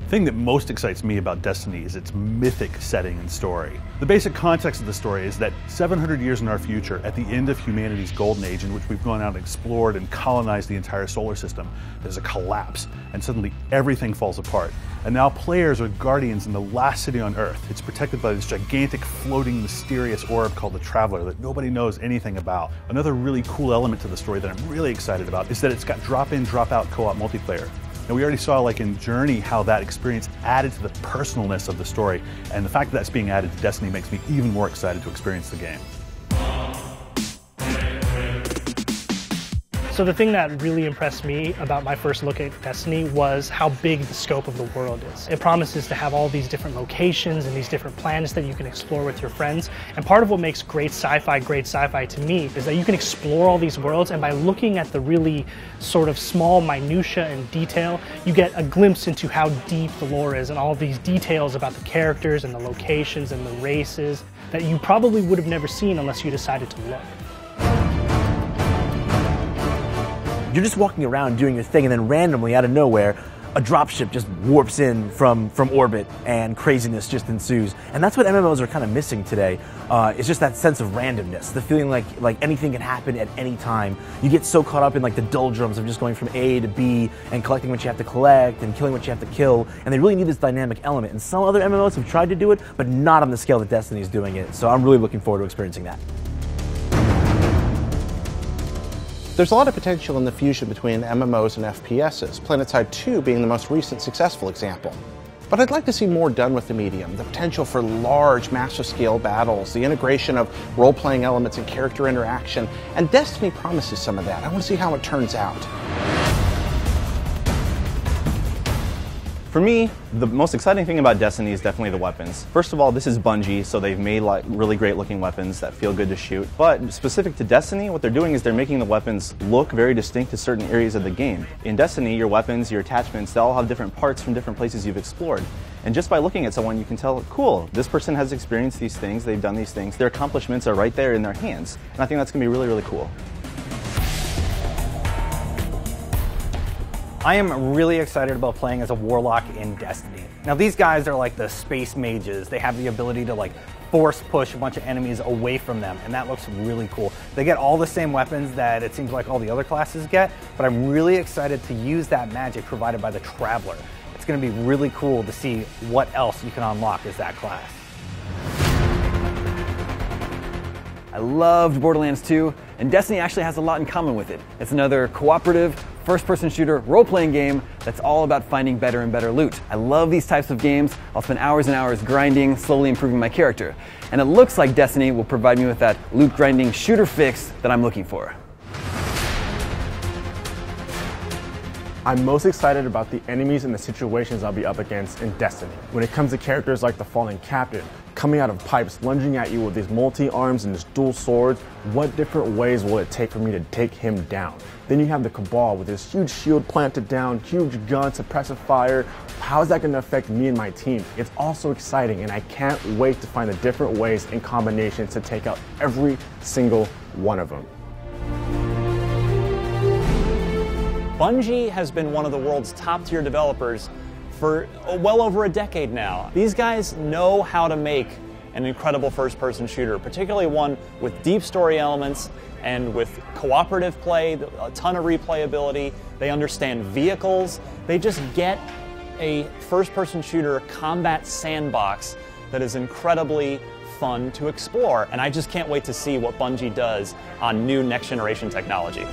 The thing that most excites me about Destiny is its mythic setting and story. The basic context of the story is that 700 years in our future, at the end of humanity's golden age in which we've gone out and explored and colonized the entire solar system, there's a collapse and suddenly everything falls apart. And now players are guardians in the last city on Earth. It's protected by this gigantic floating mysterious orb called the Traveler that nobody knows anything about. Another really cool element to the story that I'm really excited about is that it's got drop-in, drop-out co-op multiplayer. Now, we already saw, like in Journey, how that experience added to the personalness of the story, and the fact that that's being added to Destiny makes me even more excited to experience the game. So the thing that really impressed me about my first look at Destiny was how big the scope of the world is. It promises to have all these different locations and these different planets that you can explore with your friends. And part of what makes great sci-fi to me is that you can explore all these worlds, and by looking at the really sort of small minutia and detail, you get a glimpse into how deep the lore is and all of these details about the characters and the locations and the races that you probably would have never seen unless you decided to look. You're just walking around doing your thing, and then randomly, out of nowhere, a dropship just warps in from orbit, and craziness just ensues. And that's what MMOs are kind of missing today. It's just that sense of randomness, the feeling like anything can happen at any time. You get so caught up in like the doldrums of just going from A to B and collecting what you have to collect and killing what you have to kill. And they really need this dynamic element. And some other MMOs have tried to do it, but not on the scale that Destiny is doing it. So I'm really looking forward to experiencing that. There's a lot of potential in the fusion between MMOs and FPSs, PlanetSide 2 being the most recent successful example. But I'd like to see more done with the medium, the potential for large, massive-scale battles, the integration of role-playing elements and character interaction, and Destiny promises some of that. I want to see how it turns out. For me, the most exciting thing about Destiny is definitely the weapons. First of all, this is Bungie, so they've made like really great looking weapons that feel good to shoot. But specific to Destiny, what they're doing is they're making the weapons look very distinct to certain areas of the game. In Destiny, your weapons, your attachments, they all have different parts from different places you've explored. And just by looking at someone, you can tell, cool, this person has experienced these things, they've done these things, their accomplishments are right there in their hands. And I think that's going to be really, really cool. I am really excited about playing as a warlock in Destiny. Now these guys are like the space mages. They have the ability to like force push a bunch of enemies away from them, and that looks really cool. They get all the same weapons that it seems like all the other classes get, but I'm really excited to use that magic provided by the Traveler. It's going to be really cool to see what else you can unlock as that class. I loved Borderlands 2, and Destiny actually has a lot in common with it. It's another cooperative, first-person shooter role-playing game that's all about finding better and better loot. I love these types of games. I'll spend hours and hours grinding, slowly improving my character. And it looks like Destiny will provide me with that loot grinding shooter fix that I'm looking for. I'm most excited about the enemies and the situations I'll be up against in Destiny. When it comes to characters like the Fallen Captain, coming out of pipes, lunging at you with these multi-arms and these dual swords, what different ways will it take for me to take him down? Then you have the Cabal with this huge shield planted down, huge gun, suppressive fire. How is that going to affect me and my team? It's also exciting, and I can't wait to find the different ways and combinations to take out every single one of them. Bungie has been one of the world's top-tier developers for well over a decade now. These guys know how to make an incredible first-person shooter, particularly one with deep story elements and with cooperative play, a ton of replayability. They understand vehicles. They just get a first-person shooter combat sandbox that is incredibly fun to explore. And I just can't wait to see what Bungie does on new next-generation technology.